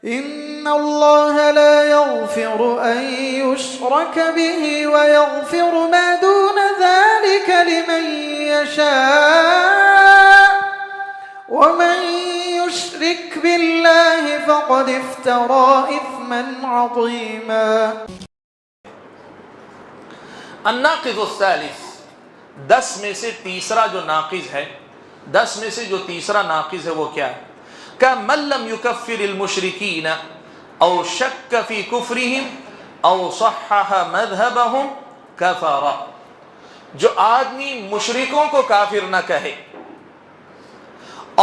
إن الله لا يغفر أن يشرك به ويغفر ما دون ذلك لمن يشاء ومن يشرك بالله فقد افترى إثما عظيما. الناقض الثالث، 10 میں سے تیسرا جو ناقض ہے، 10 میں سے جو تیسرا ناقض ہے وہ کیا ہے؟ كَمَنْ لَمْ يُكَفِّرِ الْمُشْرِكِينَ أَوْ شَكَّ فِي كُفْرِهِمْ أَوْ صَحَّحَ مَذْهَبَهُمْ كَفَرَ. جو آدمی مشرکوں کو کافر نہ کہے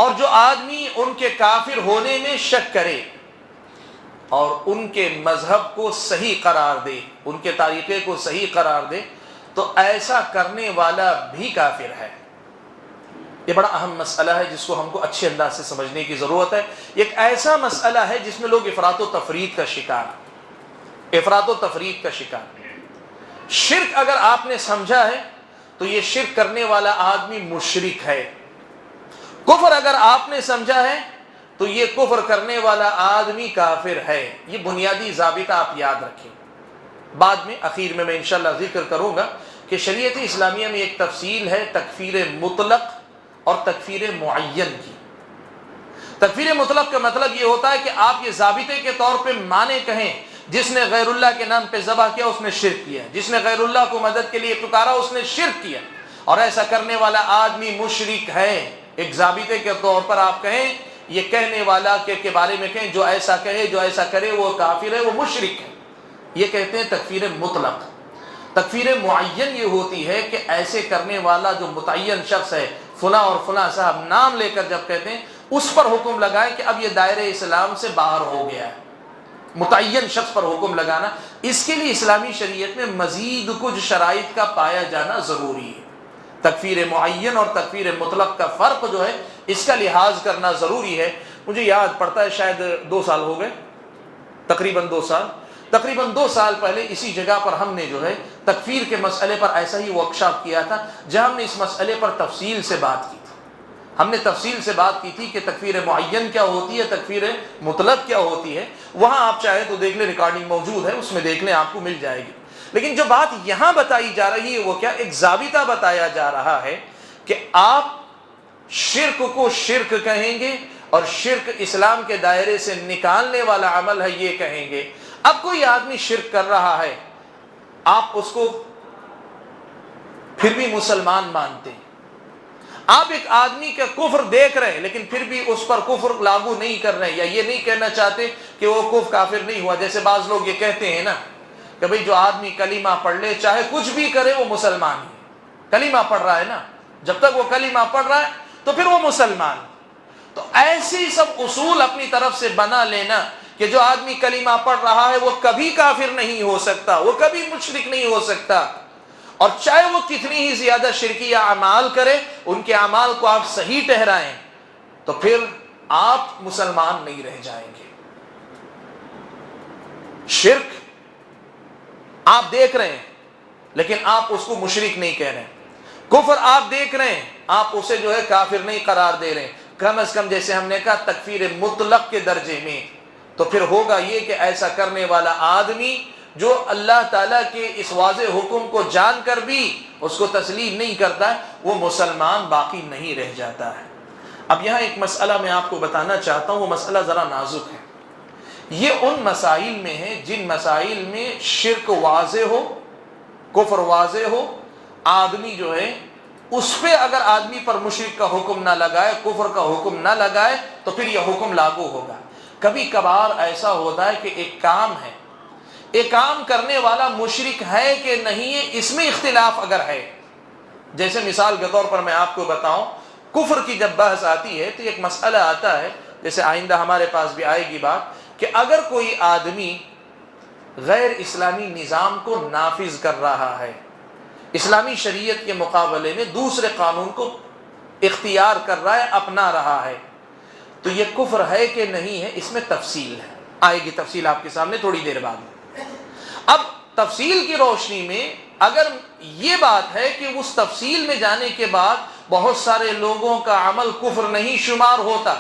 اور جو آدمی ان کے کافر ہونے میں شک کرے اور ان کے مذہب کو صحیح قرار دے، ان کے طریقے کو صحیح قرار دے، تو ایسا کرنے والا بھی کافر ہے. یہ بڑا اہم مسئلہ ہے جس کو ہم کو اچھے انداز سے سمجھنے کی ضرورت ہے. ایک ایسا مسئلہ ہے جس میں لوگ افراط و تفریط کا شکار، افراط و تفریط کا شکار. شرک اگر آپ نے سمجھا ہے تو یہ شرک کرنے والا آدمی مشرک ہے. کفر اگر آپ نے سمجھا ہے تو یہ کفر کرنے والا آدمی کافر ہے. یہ بنیادی ضابطہ آپ یاد رکھیں. بعد میں اخیر میں انشاءاللہ ذکر کروں گا کہ شریعت اسلامیہ میں ایک تفصیل ہے تکفیر مطلق اور تکفیر معین کی. تکفیر مطلق کا مطلب یہ ہوتا ہے کہ آپ یہ ضابطے کے طور پہ مانے کہیں جس نے غیر اللہ کے نام پہ ذبح کیا اس نے شرک کیا، جس نے غیر اللہ کو مدد کے لیے پکارا اس نے شرک کیا، اور ایسا کرنے والا آدمی مشرک ہے. ایک ضابطے کے طور پر آپ کہیں، یہ کہنے والا کے بارے میں کہیں جو ایسا کہے، جو ایسا کرے وہ کافر ہے، وہ مشرک ہے. یہ کہتے ہیں تکفیر مطلق. تکفیر معین یہ ہوتی ہے کہ ایسے کرنے والا جو متعین شخص ہے، فلاں اور فلاں صاحب نام لے کر جب کہتے ہیں اس پر حکم لگائیں کہ اب یہ دائرہ اسلام سے باہر ہو گیا ہے. متعین شخص پر حکم لگانا، اس کے لیے اسلامی شریعت میں مزید کچھ شرائط کا پایا جانا ضروری ہے. تکفیر معین اور تکفیر مطلق کا فرق جو ہے اس کا لحاظ کرنا ضروری ہے. مجھے یاد پڑتا ہے شاید 2 سال ہو گئے، تقریباً 2 سال پہلے اسی جگہ پر ہم نے جو ہے تکفیر کے مسئلے پر ایسا ہی ورکشاپ کیا تھا جہاں ہم نے اس مسئلے پر تفصیل سے بات کی تھی. ہم نے تفصیل سے بات کی تھی کہ تکفیر معین کیا ہوتی ہے، تکفیر مطلق کیا ہوتی ہے. وہاں آپ چاہیں تو دیکھ لیں، ریکارڈنگ موجود ہے، اس میں دیکھ لیں، آپ کو مل جائے گی. لیکن جو بات یہاں بتائی جا رہی ہے وہ کیا؟ ایک ضابطہ بتایا جا رہا ہے کہ آپ شرک کو شرک کہیں گے اور شرک اسلام کے دائرے سے نکالنے والا عمل ہے یہ کہیں گے. اب کوئی آدمی شرک کر رہا ہے، آپ اس کو پھر بھی مسلمان مانتے ہیں. آپ ایک آدمی کا کفر دیکھ رہے ہیں لیکن پھر بھی اس پر کفر لاگو نہیں کر رہے ہیں، یا یہ نہیں کہنا چاہتے کہ وہ کافر نہیں ہوا. جیسے بعض لوگ یہ کہتے ہیں نا کہ بھئی جو آدمی کلمہ پڑھ لے چاہے کچھ بھی کرے وہ مسلمان ہے. کلمہ پڑھ رہا ہے نا، جب تک وہ کلمہ پڑھ رہا ہے تو پھر وہ مسلمان. تو ایسی سب اصول اپنی طرف سے بنا لینا کہ جو آدمی کلمہ پڑھ رہا ہے وہ کبھی کافر نہیں ہو سکتا، وہ کبھی مشرک نہیں ہو سکتا، اور چاہے وہ کتنی ہی زیادہ شرکیہ اعمال کرے ان کے اعمال کو آپ صحیح ٹھہرائیں تو پھر آپ مسلمان نہیں رہ جائیں گے. شرک آپ دیکھ رہے ہیں لیکن آپ اس کو مشرک نہیں کہہ رہے. کفر آپ دیکھ رہے ہیں، آپ اسے جو ہے کافر نہیں قرار دے رہے. کم از کم جیسے ہم نے کہا تکفیر مطلق کے درجے میں. تو پھر ہوگا یہ کہ ایسا کرنے والا آدمی جو اللہ تعالیٰ کے اس واضح حکم کو جان کر بھی اس کو تسلیم نہیں کرتا ہے وہ مسلمان باقی نہیں رہ جاتا ہے. اب یہاں ایک مسئلہ میں آپ کو بتانا چاہتا ہوں، وہ مسئلہ ذرا نازک ہے. یہ ان مسائل میں ہے جن مسائل میں شرک واضح ہو، کفر واضح ہو، آدمی جو ہے اس پہ اگر آدمی پر مشرک کا حکم نہ لگائے، کفر کا حکم نہ لگائے تو پھر یہ حکم لاگو ہوگا. کبھی کبھار ایسا ہوتا ہے کہ ایک کام ہے، ایک کام کرنے والا مشرک ہے کہ نہیں ہے اس میں اختلاف اگر ہے. جیسے مثال کے طور پر میں آپ کو بتاؤں، کفر کی جب بحث آتی ہے تو ایک مسئلہ آتا ہے، جیسے آئندہ ہمارے پاس بھی آئے گی بات، کہ اگر کوئی آدمی غیر اسلامی نظام کو نافذ کر رہا ہے، اسلامی شریعت کے مقابلے میں دوسرے قانون کو اختیار کر رہا ہے، اپنا رہا ہے، تو یہ کفر ہے کہ نہیں ہے اس میں تفصیل ہے. آئے گی تفصیل آپ کے سامنے تھوڑی دیر بعد. اب تفصیل کی روشنی میں اگر یہ بات ہے کہ اس تفصیل میں جانے کے بعد بہت سارے لوگوں کا عمل کفر نہیں شمار ہوتا،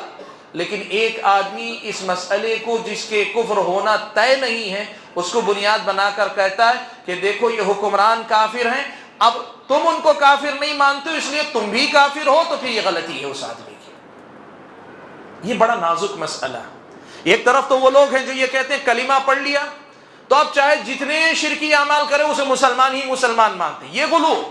لیکن ایک آدمی اس مسئلے کو جس کے کفر ہونا طے نہیں ہے اس کو بنیاد بنا کر کہتا ہے کہ دیکھو یہ حکمران کافر ہیں، اب تم ان کو کافر نہیں مانتے ہو اس لیے تم بھی کافر ہو، تو پھر یہ غلطی ہے اس آدمی کی۔ یہ بڑا نازک مسئلہ ہے۔ ایک طرف تو وہ لوگ ہیں جو یہ کہتے ہیں کلمہ پڑھ لیا تو اب چاہے جتنے شرکی اعمال کرے اسے مسلمان ہی مسلمان مانتے ہیں، یہ غلو۔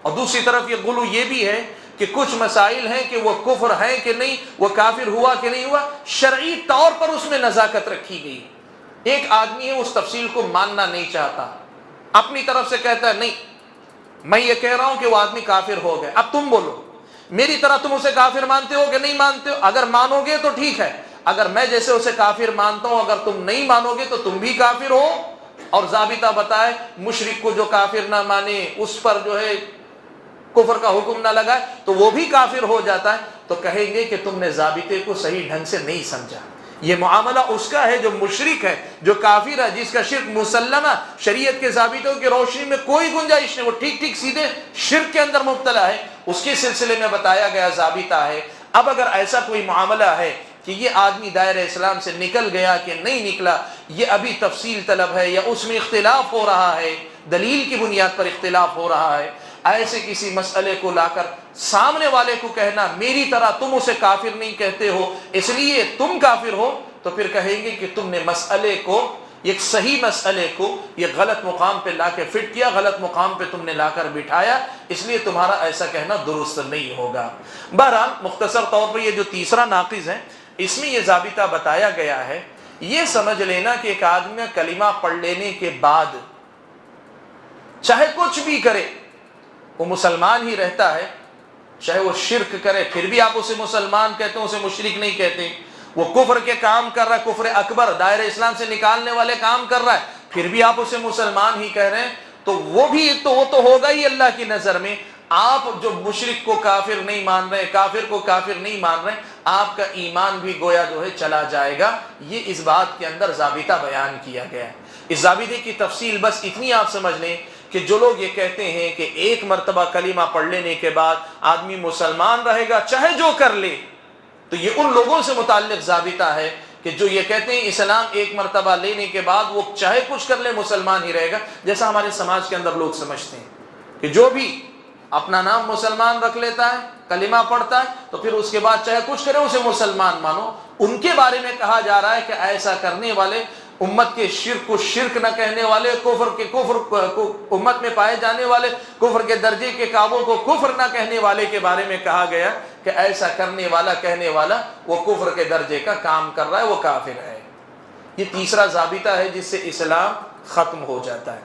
اور دوسری طرف یہ غلو یہ بھی ہے کہ کچھ مسائل ہیں کہ وہ کفر ہے کہ نہیں، وہ کافر ہوا کہ نہیں ہوا، شرعی طور پر اس میں نزاکت رکھی گئی۔ ایک آدمی ہے اس تفصیل کو ماننا نہیں چاہتا، اپنی طرف سے کہتا ہے نہیں میں یہ کہہ رہا ہوں کہ وہ آدمی کافر ہو گئے، اب تم بولو میری طرح تم اسے کافر مانتے ہو کہ نہیں مانتے ہو؟ اگر مانو گے تو ٹھیک ہے، اگر میں جیسے اسے کافر مانتا ہوں اگر تم نہیں مانو گے تو تم بھی کافر ہو۔ اور ضابطہ بتائے مشرک کو جو کافر نہ مانے اس پر جو ہے کفر کا حکم نہ لگائے تو وہ بھی کافر ہو جاتا ہے، تو کہیں گے کہ تم نے ضابطے کو صحیح ڈھنگ سے نہیں سمجھا۔ یہ معاملہ اس کا ہے جو مشرک ہے، جو کافر ہے، جس کا شرک مسلمہ، شریعت کے ضابطوں کی روشنی میں کوئی گنجائش نہیں، وہ ٹھیک ٹھیک سیدھے شرک کے اندر مبتلا ہے، اس کے سلسلے میں بتایا گیا ضابطہ ہے۔ اب اگر ایسا کوئی معاملہ ہے کہ یہ آدمی دائرہ اسلام سے نکل گیا کہ نہیں نکلا، یہ ابھی تفصیل طلب ہے یا اس میں اختلاف ہو رہا ہے، دلیل کی بنیاد پر اختلاف ہو رہا ہے، ایسے کسی مسئلے کو لا کر سامنے والے کو کہنا میری طرح تم اسے کافر نہیں کہتے ہو اس لیے تم کافر ہو، تو پھر کہیں گے کہ تم نے مسئلے کو، ایک صحیح مسئلے کو یہ غلط مقام پہ لا کے فٹ کیا، غلط مقام پہ تم نے لا کر بٹھایا، اس لیے تمہارا ایسا کہنا درست نہیں ہوگا۔ بہرحال مختصر طور پر یہ جو تیسرا ناقض ہے اس میں یہ ضابطہ بتایا گیا ہے، یہ سمجھ لینا کہ ایک آدمی کلمہ پڑھ لینے کے بعد چاہے کچھ بھی کرے وہ مسلمان ہی رہتا ہے، چاہے وہ شرک کرے پھر بھی آپ اسے مسلمان کہتے ہیں، اسے مشرک نہیں کہتے، وہ کفر کے کام کر رہا ہے، کفر اکبر دائرہ اسلام سے نکالنے والے کام کر رہا ہے پھر بھی آپ اسے مسلمان ہی کہہ رہے ہیں، تو وہ تو ہوگا ہی اللہ کی نظر میں۔ آپ جو مشرک کو کافر نہیں مان رہے، کافر کو کافر نہیں مان رہے، آپ کا ایمان بھی گویا جو ہے چلا جائے گا۔ یہ اس بات کے اندر ضابطہ بیان کیا گیا ہے۔ اس ضابطے کی تفصیل بس اتنی آپ سمجھ لیں کہ جو لوگ یہ کہتے ہیں کہ ایک مرتبہ کلمہ پڑھ لینے کے بعد آدمی مسلمان رہے گا چاہے جو کر لے، تو یہ ان لوگوں سے متعلق ضابطہ ہے کہ جو یہ کہتے ہیں اسلام ایک مرتبہ لینے کے بعد وہ چاہے کچھ کر لے مسلمان ہی رہے گا، جیسا ہمارے سماج کے اندر لوگ سمجھتے ہیں کہ جو بھی اپنا نام مسلمان رکھ لیتا ہے، کلمہ پڑھتا ہے، تو پھر اس کے بعد چاہے کچھ کرے اسے مسلمان مانو۔ ان کے بارے میں کہا جا رہا ہے کہ ایسا کرنے والے، امت کے شرک کو شرک نہ کہنے والے، امت میں پائے جانے والے کفر کے درجے کے کاموں کو کفر نہ کہنے والے کے بارے میں کہا گیا کہ ایسا کرنے والا، کہنے والا وہ کفر کے درجے کا کام کر رہا ہے، وہ کافر ہے۔ یہ تیسرا ضابطہ ہے جس سے اسلام ختم ہو جاتا ہے۔